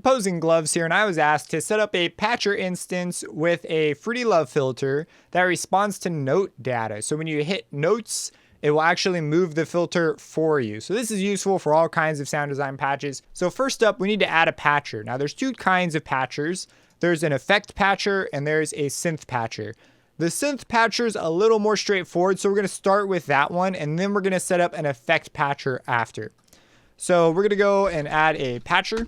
composing gloves here, and I was asked to set up a patcher instance with a Fruity Love filter that responds to note data. So when you hit notes, it will actually move the filter for you. So this is useful for all kinds of sound design patches. So first up, we need to add a patcher. Now there's two kinds of patchers. There's an effect patcher and there's a synth patcher. The synth patcher is a little more straightforward, so we're going to start with that one, and then we're going to set up an effect patcher after. So we're going to go and add a patcher.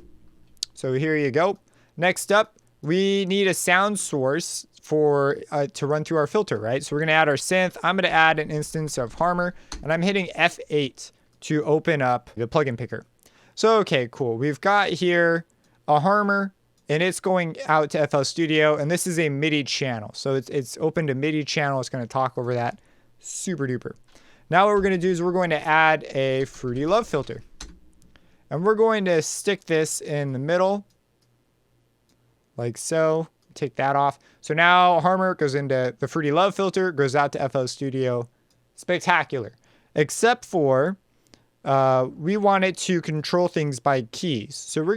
So here you go. Next up, we need a sound source for to run through our filter, right? So we're going to add our synth. I'm going to add an instance of Harmer, and I'm hitting F8 to open up the plugin picker. So, okay, cool. We've got here a Harmer, and it's going out to FL Studio, and this is a MIDI channel. So it's open to MIDI channel. It's going to talk over that. Super duper. Now what we're going to do is we're going to add a Fruity Love filter. And we're going to stick this in the middle, like so. Take that off. So now Harmer goes into the Fruity Love filter, goes out to FL Studio. Spectacular. Except for we want it to control things by keys. So we're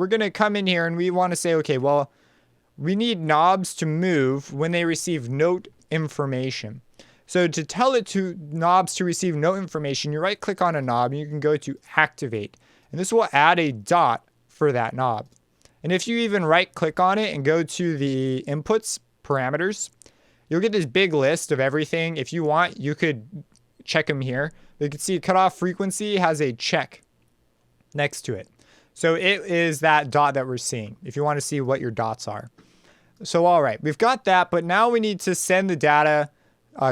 gonna come in here and we want to say, okay, well, we need knobs to move when they receive note information. So to tell it to knobs to receive note information, you right click on a knob and you can go to activate. And this will add a dot for that knob. And if you even right click on it and go to the inputs parameters, you'll get this big list of everything. If you want, you could check them here. You can see cutoff frequency has a check next to it. So it is that dot that we're seeing if you want to see what your dots are. So all right, we've got that, but now we need to send the data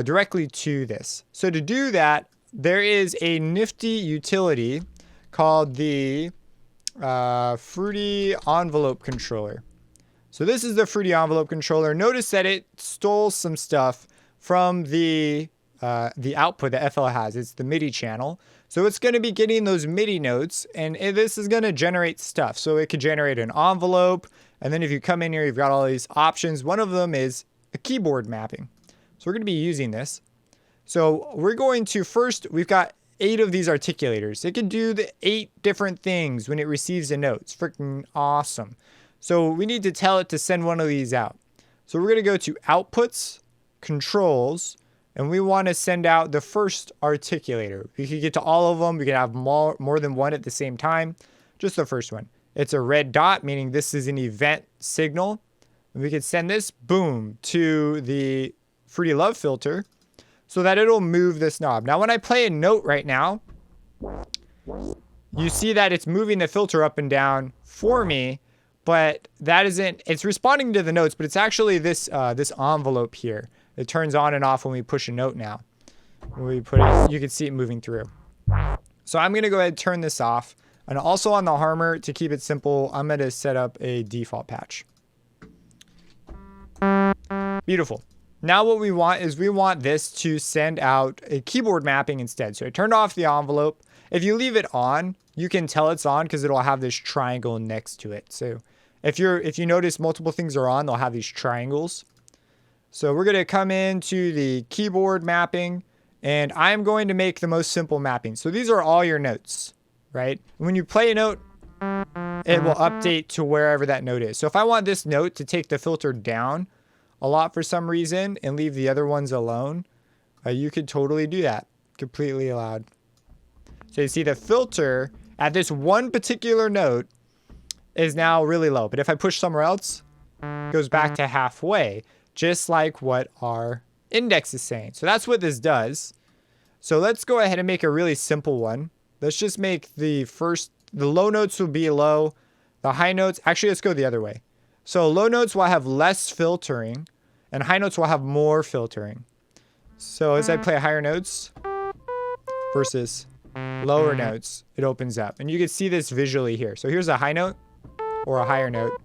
directly to this. So to do that, there is a nifty utility called the Fruity Envelope Controller. So this is the Fruity Envelope Controller. Notice that it stole some stuff from the output that FL has. It's the MIDI channel. So it's going to be getting those MIDI notes, and this is going to generate stuff. So it could generate an envelope, and then if you come in here, you've got all these options. One of them is a keyboard mapping. So we're going to be using this. So we're going to first, we've got 8 of these articulators. It can do the 8 different things when it receives a note. It's freaking awesome. So we need to tell it to send one of these out. So we're going to go to Outputs, Controls, and we want to send out the first articulator. We could get to all of them. We can have more than one at the same time. Just the first one. It's a red dot, meaning this is an event signal. And we could send this, boom, to the Fruity Love filter so that it'll move this knob. Now, when I play a note right now, you see that it's moving the filter up and down for me, but that isn't, it's responding to the notes, but it's actually this envelope here. It turns on and off when we push a note now. When we put it, you can see it moving through. So I'm going to go ahead and turn this off. And also on the Harmer, to keep it simple, I'm going to set up a default patch. Beautiful. Now what we want is we want this to send out a keyboard mapping instead. So I turned off the envelope. If you leave it on, you can tell it's on because it'll have this triangle next to it. So if you notice multiple things are on, they'll have these triangles. So we're going to come into the keyboard mapping, and I'm going to make the most simple mapping. So these are all your notes, right? When you play a note, it will update to wherever that note is. So if I want this note to take the filter down a lot for some reason and leave the other ones alone, you could totally do that. Completely allowed. So you see the filter at this one particular note is now really low. But if I push somewhere else, it goes back to halfway, just like what our index is saying. So that's what this does. So let's go ahead and make a really simple one. Let's just make the low notes will be low. The high notes, actually, let's go the other way. So low notes will have less filtering and high notes will have more filtering. So as I play higher notes versus lower notes, it opens up. And you can see this visually here. So here's a high note or a higher note.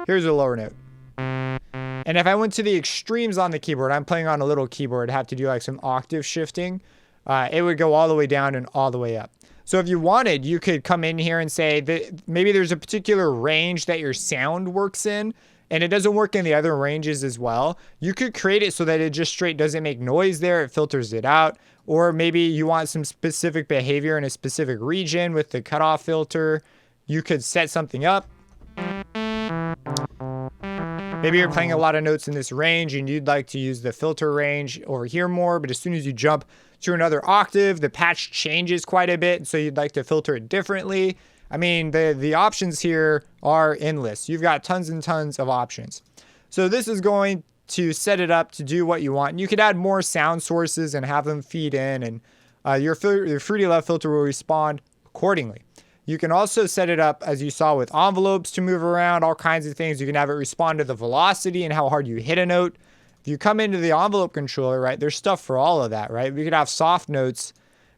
Here's a lower note. And if I went to the extremes on the keyboard, I'm playing on a little keyboard, I'd have to do like some octave shifting. It would go all the way down and all the way up. So if you wanted, you could come in here and say that maybe there's a particular range that your sound works in, and it doesn't work in the other ranges as well. You could create it so that it just straight doesn't make noise there. It filters it out. Or maybe you want some specific behavior in a specific region with the cutoff filter. you could set something up. Maybe you're playing a lot of notes in this range and you'd like to use the filter range over here more, but as soon as you jump to another octave, the patch changes quite a bit, so you'd like to filter it differently. I mean, the options here are endless. You've got tons and tons of options. So this is going to set it up to do what you want. And you could add more sound sources and have them feed in, and your Fruity Love filter will respond accordingly. You can also set it up, as you saw, with envelopes to move around, all kinds of things. You can have it respond to the velocity and how hard you hit a note. If you come into the envelope controller, right, there's stuff for all of that, right? We could have soft notes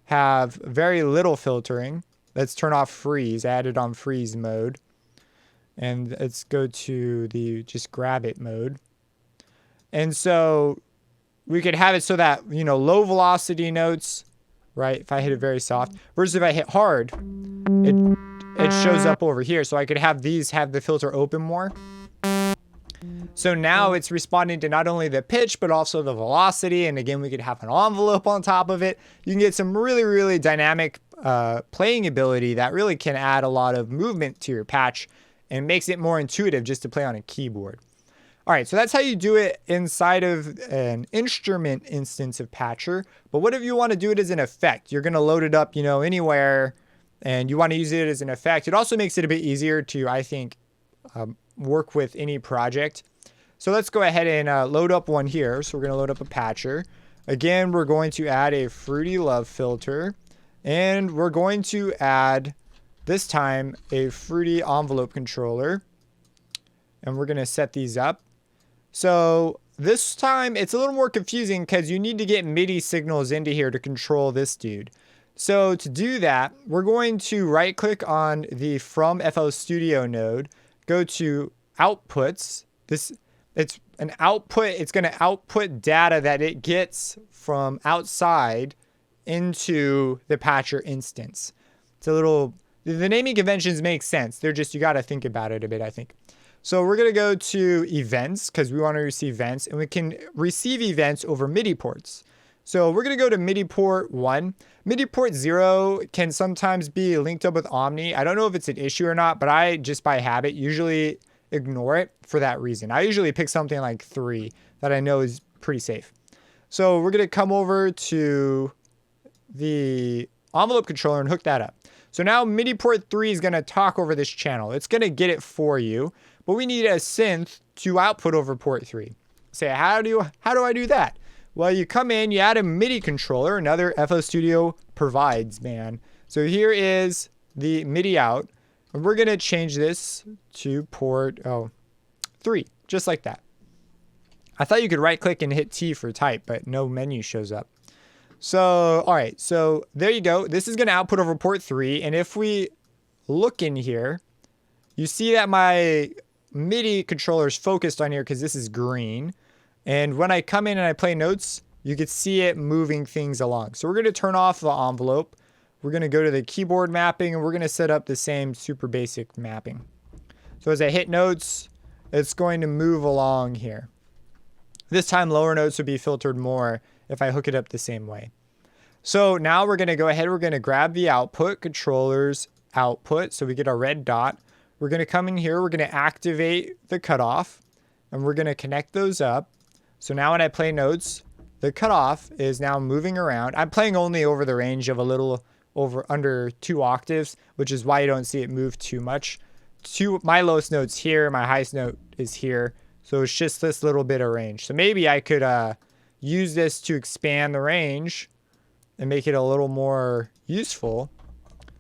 have very little filtering. Let's turn off freeze, add it on freeze mode. And let's go to the just grab it mode. And so we could have it so that, you know, low velocity notes, right, if I hit it very soft, versus if I hit hard, it shows up over here. So I could have these have the filter open more. So now it's responding to not only the pitch, but also the velocity. And again, we could have an envelope on top of it. You can get some really, really dynamic playing ability that really can add a lot of movement to your patch and makes it more intuitive just to play on a keyboard. All right, so that's how you do it inside of an instrument instance of Patcher. But what if you want to do it as an effect? You're going to load it up, you know, anywhere, and you want to use it as an effect. It also makes it a bit easier to, I think, work with any project. So let's go ahead and load up one here. So we're going to load up a Patcher. Again, we're going to add a Fruity Love filter, and we're going to add, this time, a Fruity envelope controller. And we're going to set these up. So this time it's a little more confusing because you need to get MIDI signals into here to control this dude. So to do that, we're going to right click on the From FL Studio node, go to Outputs. It's an output. It's going to output data that it gets from outside into the Patcher instance. It's a little, the naming conventions make sense. They're just, you got to think about it a bit, I think. So we're going to go to events because we want to receive events, and we can receive events over MIDI ports. So we're going to go to MIDI port 1. MIDI port 0 can sometimes be linked up with Omni. I don't know if it's an issue or not, but I just by habit usually ignore it for that reason. I usually pick something like 3 that I know is pretty safe. So we're going to come over to the envelope controller and hook that up. So now MIDI port 3 is going to talk over this channel. It's going to get it for you. But we need a synth to output over port 3. Say, how do I do that? Well, you come in, you add a MIDI controller, another FL Studio provides, man. So here is the MIDI out. And we're going to change this to port 3, just like that. I thought you could right click and hit T for type, but no menu shows up. So, all right, so there you go. This is going to output over port 3. And if we look in here, you see that my MIDI controller is focused on here because this is green. And when I come in and I play notes, you can see it moving things along. So we're going to turn off the envelope. We're going to go to the keyboard mapping, and we're going to set up the same super basic mapping. So as I hit notes, it's going to move along here. This time lower notes would be filtered more if I hook it up the same way. So now we're going to go ahead. We're going to grab the output, controllers, output. So we get our red dot. We're going to come in here, we're going to activate the cutoff, and we're going to connect those up. So now when I play notes, the cutoff is now moving around. I'm playing only over the range of a little over under 2 octaves, which is why you don't see it move too much. My lowest note's here, my highest note is here. So it's just this little bit of range. So maybe I could use this to expand the range and make it a little more useful.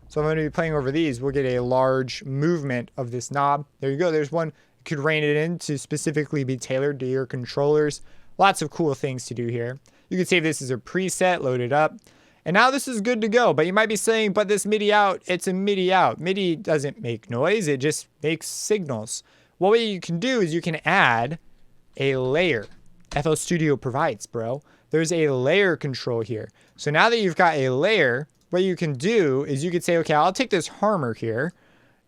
So I'm going to be playing over these. We'll get a large movement of this knob. There you go. There's one. You could rein it in to specifically be tailored to your controllers. Lots of cool things to do here. You can save this as a preset, load it up. And now this is good to go. But you might be saying, but this MIDI out, it's a MIDI out. MIDI doesn't make noise. It just makes signals. Well, what you can do is you can add a layer. FL Studio provides, bro. There's a layer control here. So now that you've got a layer, what you can do is you could say, okay, I'll take this harmor here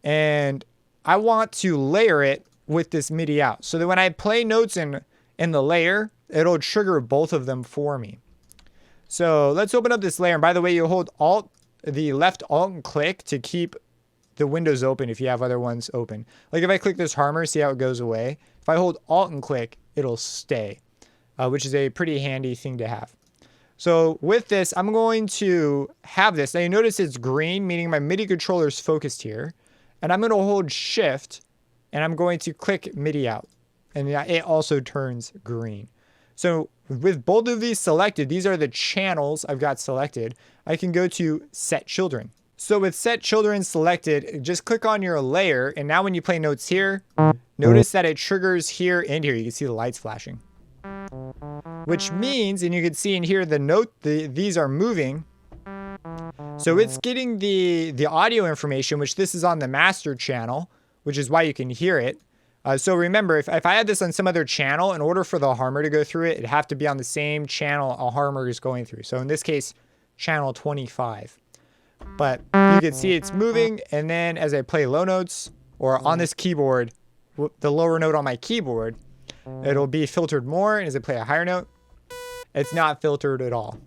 and I want to layer it with this MIDI out. So that when I play notes in the layer, it'll trigger both of them for me. So let's open up this layer. And by the way, you hold the left alt and click to keep the windows open if you have other ones open. Like if I click this harmonic, see how it goes away? If I hold Alt and click, it'll stay, which is a pretty handy thing to have. So with this, I'm going to have this. Now you notice it's green, meaning my MIDI controller is focused here. And I'm going to hold Shift, and I'm going to click MIDI out. And it also turns green. So with both of these selected, these are the channels I've got selected. I can go to Set Children. So with Set Children selected, just click on your layer. And now when you play notes here, notice that it triggers here and here. You can see the lights flashing. Which means, and you can see in here the note, these are moving. So it's getting the audio information, which this is on the master channel, which is why you can hear it. So remember, if I had this on some other channel, in order for the harmonic to go through it, it'd have to be on the same channel a harmonic is going through. So in this case, channel 25. But you can see it's moving, and then as I play low notes, or on this keyboard, the lower note on my keyboard, it'll be filtered more, and as I play a higher note, it's not filtered at all.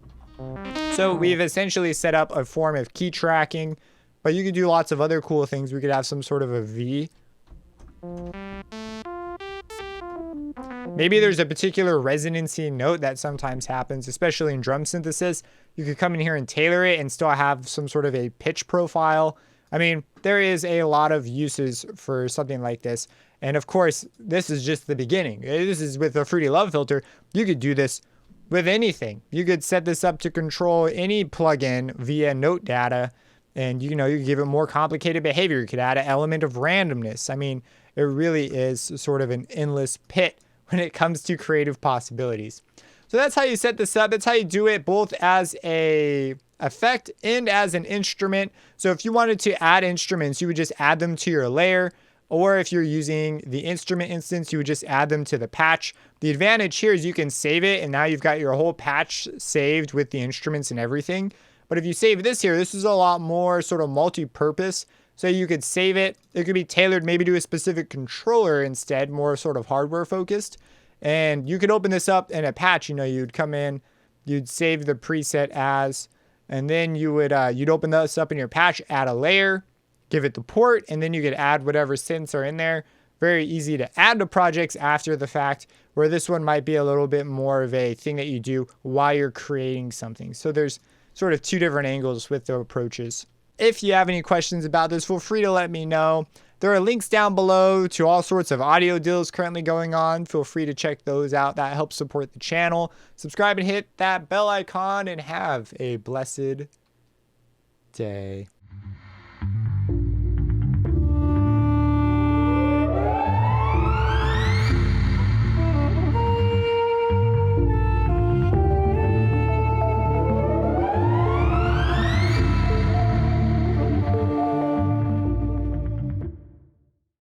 So we've essentially set up a form of key tracking, but you could do lots of other cool things. We could have some sort of a V. Maybe there's a particular resonancy note that sometimes happens, especially in drum synthesis. You could come in here and tailor it and still have some sort of a pitch profile. I mean, there is a lot of uses for something like this. And of course, this is just the beginning. This is with a Fruity Love filter. You could do this with anything. You could set this up to control any plugin via note data. And you could give it more complicated behavior. You could add an element of randomness. I mean, it really is sort of an endless pit when it comes to creative possibilities. So that's how you set this up. That's how you do it, both as a effect and as an instrument. So if you wanted to add instruments, you would just add them to your layer. Or if you're using the instrument instance, you would just add them to the patch. The advantage here is you can save it, and now you've got your whole patch saved with the instruments and everything. But if you save this here, this is a lot more sort of multi-purpose. So you could save it. It could be tailored maybe to a specific controller instead, more sort of hardware focused. And you could open this up in a patch. You'd come in, you'd save the preset as, and then you'd open this up in your patch, add a layer, give it the port, and then you could add whatever synths are in there. Very easy to add to projects after the fact, where this one might be a little bit more of a thing that you do while you're creating something. So there's sort of two different angles with the approaches. If you have any questions about this, feel free to let me know. There are links down below to all sorts of audio deals currently going on. Feel free to check those out. That helps support the channel. Subscribe and hit that bell icon, and have a blessed day.